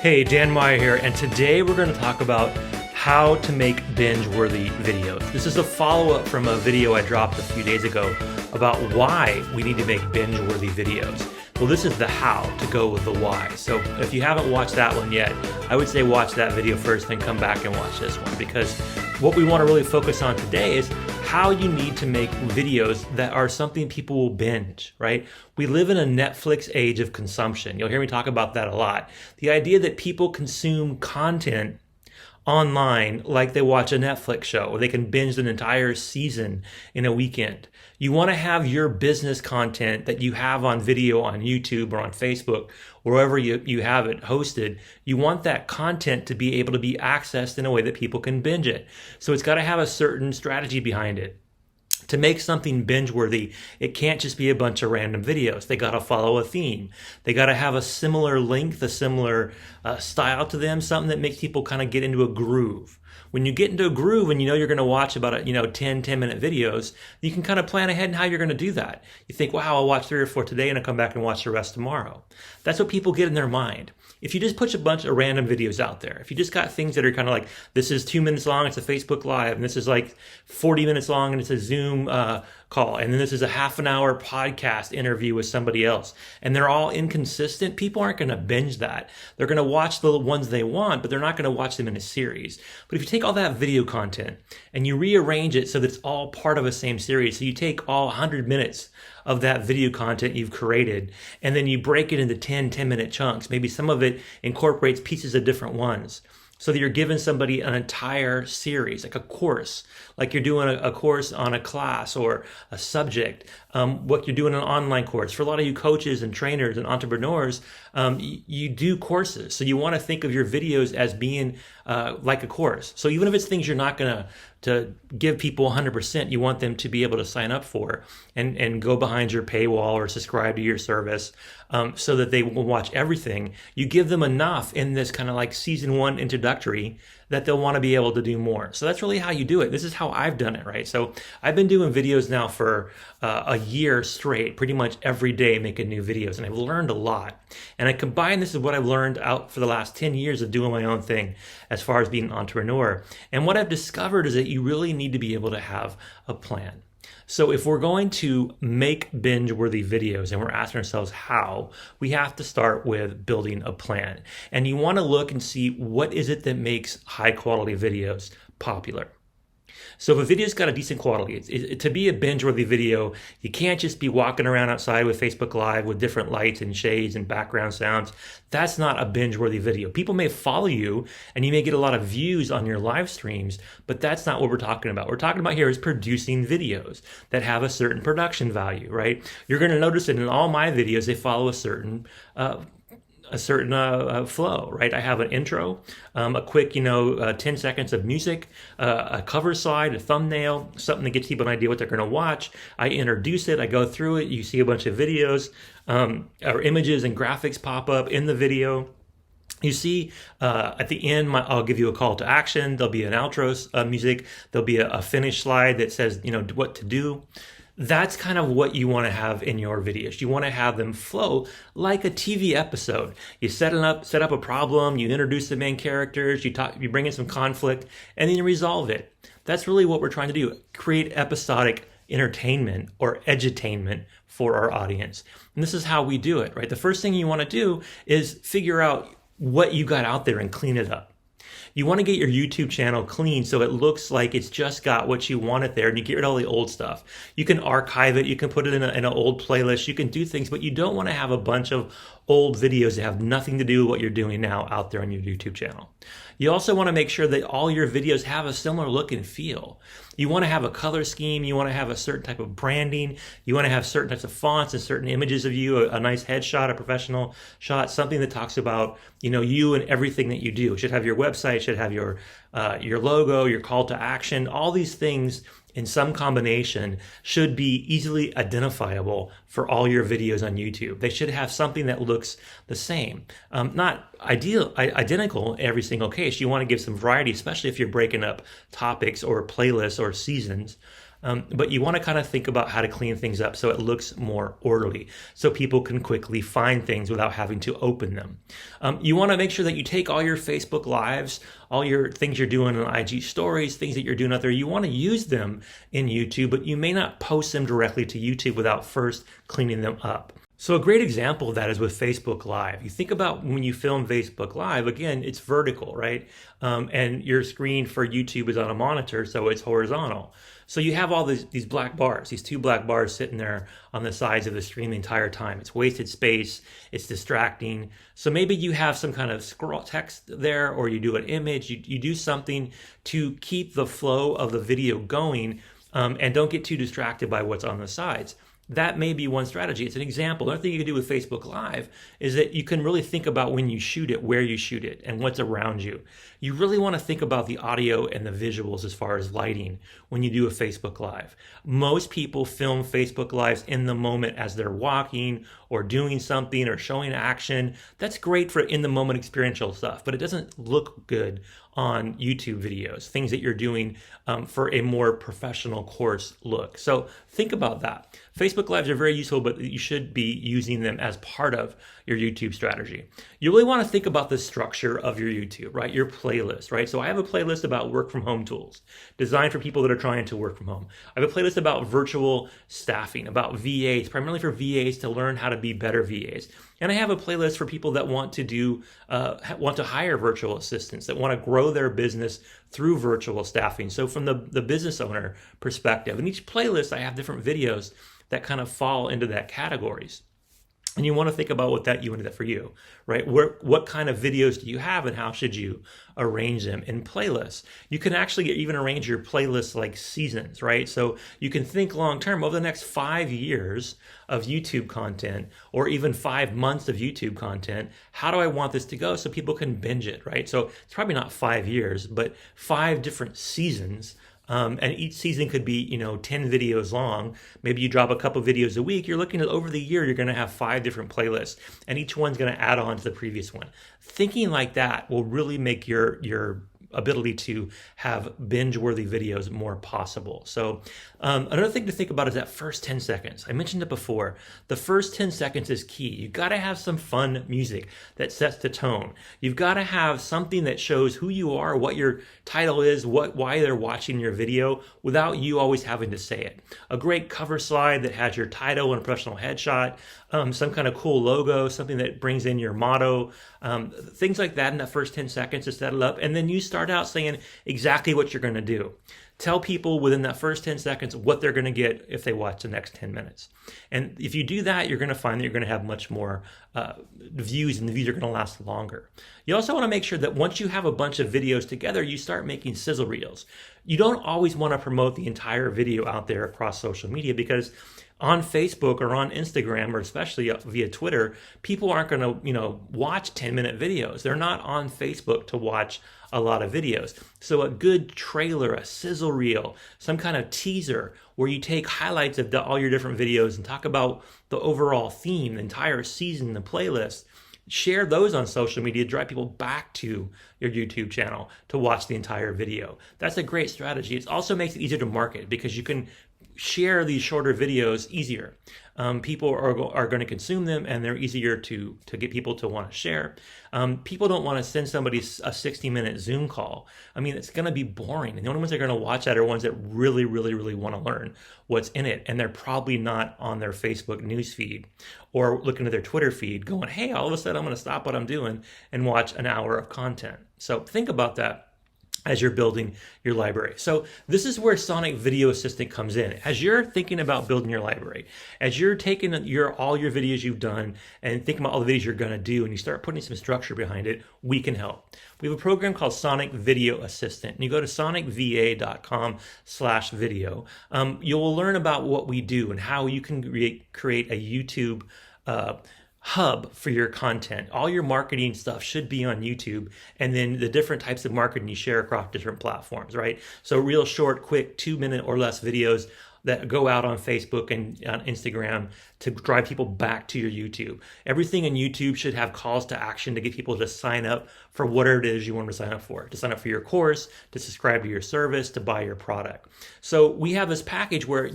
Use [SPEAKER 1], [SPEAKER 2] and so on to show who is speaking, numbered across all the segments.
[SPEAKER 1] Hey, Dan Meyer here, and today we're going to talk about how to make binge-worthy videos. This is a follow-up from a video I dropped a few days ago about why we need to make binge-worthy videos. Well, this is the how to go with the why. So if you haven't watched that one yet, I would say watch that video first, then come back and watch this one, because what we want to really focus on today is how you need to make videos that are something people will binge, right? We live in a Netflix age of consumption. You'll hear me talk about that a lot. The idea that people consume content online like they watch a Netflix show, or they can binge an entire season in a weekend. You want to have your business content that you have on video on YouTube or on Facebook, wherever you have it hosted. You want that content to be able to be accessed in a way that people can binge it. So it's got to have a certain strategy behind it. To make something binge-worthy, it can't just be a bunch of random videos. They got to follow a theme. They got to have a similar length, a similar style to them, something that makes people kind of get into a groove. When you get into a groove and you know you're going to watch about 10-minute videos, you can kind of plan ahead in how you're going to do that. You think, wow, I'll watch 3 or 4 today and I'll come back and watch the rest tomorrow. That's what people get in their mind. If you just put a bunch of random videos out there, if you just got things that are kind of like, this is 2 minutes long, it's a Facebook Live, and this is like 40 minutes long and it's a Zoom call, and then this is a half an hour podcast interview with somebody else, and they're all inconsistent, people aren't going to binge that. They're going to watch the ones they want, but they're not going to watch them in a series. But if you take all that video content and you rearrange it so that it's all part of a same series, so you take all 100 minutes of that video content you've created, and then you break it into 10-minute chunks. Maybe some of it incorporates pieces of different ones, so that you're giving somebody an entire series, like a course, like you're doing a course on a class or a subject, what you're doing an online course. For a lot of you coaches and trainers and entrepreneurs, you do courses. So you want to think of your videos as being like a course. So even if it's things you're not going to give people 100%, you want them to be able to sign up for and go behind your paywall or subscribe to your service, so that they will watch everything. You give them enough in this kind of like season 1 introductory that they'll want to be able to do more. So that's really how you do it. This is how I've done it, right? So I've been doing videos now for a year straight, pretty much every day making new videos, and I've learned a lot. And I combine this with what I've learned out for the last 10 years of doing my own thing as far as being an entrepreneur. And what I've discovered is that you really need to be able to have a plan. So if we're going to make binge-worthy videos and we're asking ourselves how, we have to start with building a plan. And you want to look and see, what is it that makes high-quality videos popular? So if a video's got a decent quality, to be a binge-worthy video, you can't just be walking around outside with Facebook Live with different lights and shades and background sounds. That's not a binge-worthy video. People may follow you and you may get a lot of views on your live streams, but that's not what we're talking about. What we're talking about here is producing videos that have a certain production value, right? You're going to notice that in all my videos, they follow a certain flow, right? I have an intro, a quick, 10 seconds of music, a cover slide, a thumbnail, something that gives people an idea what they're going to watch. I introduce it, I go through it, you see a bunch of videos, or images and graphics pop up in the video. You see, at the end, I'll give you a call to action. There'll be an outro music. There'll be a finish slide that says, what to do. That's kind of what you want to have in your videos. You want to have them flow like a TV episode. You set up a problem, you introduce the main characters, you bring in some conflict, and then you resolve it. That's really what we're trying to do. Create episodic entertainment or edutainment for our audience. And this is how we do it, right? The first thing you want to do is figure out what you got out there and clean it up. You want to get your YouTube channel clean so it looks like it's just got what you wanted there, and you get rid of all the old stuff. You can archive it, you can put it in an old playlist, you can do things, but you don't want to have a bunch of old videos that have nothing to do with what you're doing now out there on your YouTube channel. You also want to make sure that all your videos have a similar look and feel. You want to have a color scheme, you want to have a certain type of branding, you want to have certain types of fonts and certain images of you, a nice headshot, a professional shot, something that talks about, you and everything that you do. It should have your website, should have your logo, your call to action, all these things in some combination should be easily identifiable for all your videos on YouTube. They should have something that looks the same. Not identical in every single case. You want to give some variety, especially if you're breaking up topics or playlists or seasons. But you want to kind of think about how to clean things up so it looks more orderly, so people can quickly find things without having to open them. You want to make sure that you take all your Facebook Lives, all your things you're doing on IG stories, things that you're doing out there, you want to use them in YouTube, but you may not post them directly to YouTube without first cleaning them up. So a great example of that is with Facebook Live. You think about when you film Facebook Live, again, it's vertical, right? And your screen for YouTube is on a monitor, so it's horizontal. So you have all these black bars, these two black bars sitting there on the sides of the screen the entire time. It's wasted space, it's distracting. So maybe you have some kind of scroll text there, or you do an image, you do something to keep the flow of the video going, and don't get too distracted by what's on the sides. That may be one strategy. It's an example. Another thing you can do with Facebook Live is that you can really think about when you shoot it, where you shoot it, and what's around you. You really want to think about the audio and the visuals as far as lighting when you do a Facebook Live. Most people film Facebook Lives in the moment as they're walking or doing something or showing action. That's great for in-the-moment experiential stuff, but it doesn't look good on YouTube videos, things that you're doing for a more professional course look. So think about that. Facebook Lives are very useful, but you should be using them as part of your YouTube strategy. You really want to think about the structure of your YouTube, right? Your playlist, right? So I have a playlist about work from home tools, designed for people that are trying to work from home. I have a playlist about virtual staffing, about VAs, primarily for VAs to learn how to be better VAs. And I have a playlist for people that want to hire virtual assistants, that want to grow their business through virtual staffing. So from the business owner perspective, in each playlist, I have different videos that kind of fall into that categories. And you want to think about what that you wanted for you, right? What kind of videos do you have, and how should you arrange them in playlists? You can actually even arrange your playlists like seasons, right? So you can think long term over the next 5 years of YouTube content, or even 5 months of YouTube content. How do I want this to go so people can binge it, right? So it's probably not 5 years, but 5 different seasons. And each season could be, 10 videos long. Maybe you drop a couple videos a week. You're looking at over the year, you're going to have 5 different playlists, and each one's going to add on to the previous one. Thinking like that will really make your ability to have binge-worthy videos more possible. So another thing to think about is that first 10 seconds. I mentioned it before. The first 10 seconds is key. You've got to have some fun music that sets the tone. You've got to have something that shows who you are, what your title is, why they're watching your video, without you always having to say it. A great cover slide that has your title and a professional headshot, some kind of cool logo, something that brings in your motto, things like that in that first 10 seconds to set it up. And then you start out saying exactly what you're going to do. Tell people within that first 10 seconds what they're going to get if they watch the next 10 minutes. And if you do that, you're going to find that you're going to have much more views, and the views are going to last longer. You also want to make sure that once you have a bunch of videos together, you start making sizzle reels. You don't always want to promote the entire video out there across social media, because on Facebook or on Instagram, or especially via Twitter, people aren't going to, watch 10-minute videos. They're not on Facebook to watch a lot of videos. So a good trailer, a sizzle reel, some kind of teaser where you take highlights of all your different videos and talk about the overall theme, the entire season, the playlist. Share those on social media, drive people back to your YouTube channel to watch the entire video. That's a great strategy. It also makes it easier to market, because you can share these shorter videos easier. People are going to consume them, and they're easier to get people to want to share. People don't want to send somebody a 60-minute Zoom call. I mean, it's going to be boring. And the only ones that are going to watch that are ones that really, really, really want to learn what's in it. And they're probably not on their Facebook news feed or looking at their Twitter feed going, hey, all of a sudden I'm going to stop what I'm doing and watch an hour of content. So think about that as you're building your library. So this is where Sonic Video Assistant comes in. As you're thinking about building your library, as you're taking all your videos you've done and thinking about all the videos you're going to do, and you start putting some structure behind it, we can help. We have a program called Sonic Video Assistant, and you go to sonicva.com/video. You will learn about what we do and how you can create a YouTube hub for your content. All your marketing stuff should be on YouTube, and then the different types of marketing you share across different platforms, right? So real short, quick, 2-minute or less videos that go out on Facebook and on Instagram to drive people back to your YouTube. Everything in YouTube should have calls to action to get people to sign up for whatever it is you want to sign up for your course, to subscribe to your service, to buy your product. So we have this package where,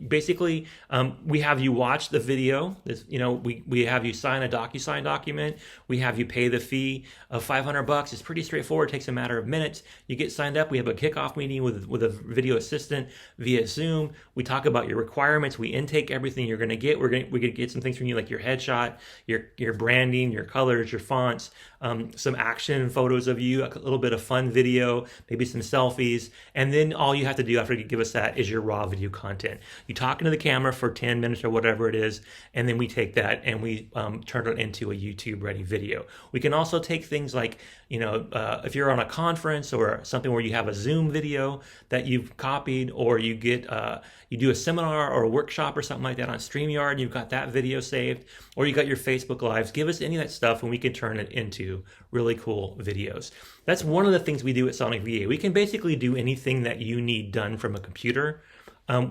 [SPEAKER 1] basically we have you watch the video. We have you sign a DocuSign document. We have you pay the fee of $500. It's pretty straightforward. It takes a matter of minutes. You get signed up. We have a kickoff meeting with a video assistant via Zoom. We talk about your requirements. We intake everything you're going to get. We're going to get some things from you, like your headshot, your branding, your colors, your fonts, some action photos of you, a little bit of fun video, maybe some selfies, and then all you have to do after you give us that is your raw video content. You talk into the camera for 10 minutes or whatever it is, and then we take that and we turn it into a YouTube ready video. We can also take things like, if you're on a conference or something where you have a Zoom video that you've copied, or you get you do a seminar or a workshop or something like that on StreamYard, and you've got that video saved, or you got your Facebook Lives. Give us any of that stuff and we can turn it into really cool videos. That's one of the things we do at Sonic VA. We can basically do anything that you need done from a computer.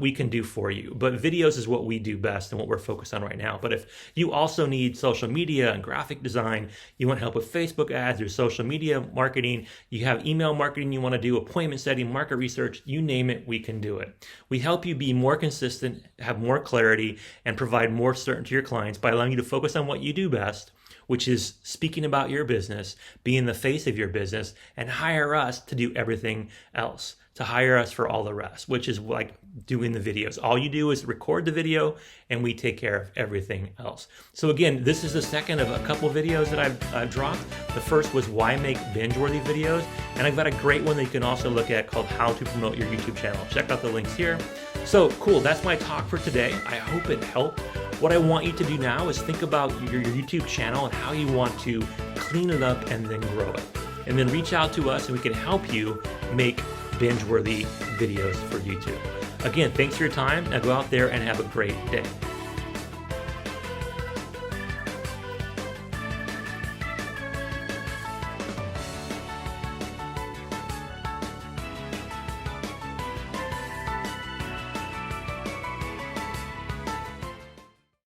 [SPEAKER 1] We can do for you. But videos is what we do best and what we're focused on right now. But if you also need social media and graphic design, you want help with Facebook ads or social media marketing, you have email marketing you want to do, appointment setting, market research, you name it, we can do it. We help you be more consistent, have more clarity, and provide more certainty to your clients by allowing you to focus on what you do best, which is speaking about your business, being the face of your business, and hire us to do everything else, to hire us for all the rest, which is like doing the videos. All you do is record the video and we take care of everything else. So again, this is the second of a couple videos that I've dropped. The first was why make binge-worthy videos, and I've got a great one that you can also look at called how to promote your YouTube channel. Check out the links here. So cool, that's my talk for today. I hope it helped. What I want you to do now is think about your YouTube channel and how you want to clean it up and then grow it. And then reach out to us and we can help you make binge-worthy videos for YouTube. Again, thanks for your time. Now go out there and have a great day.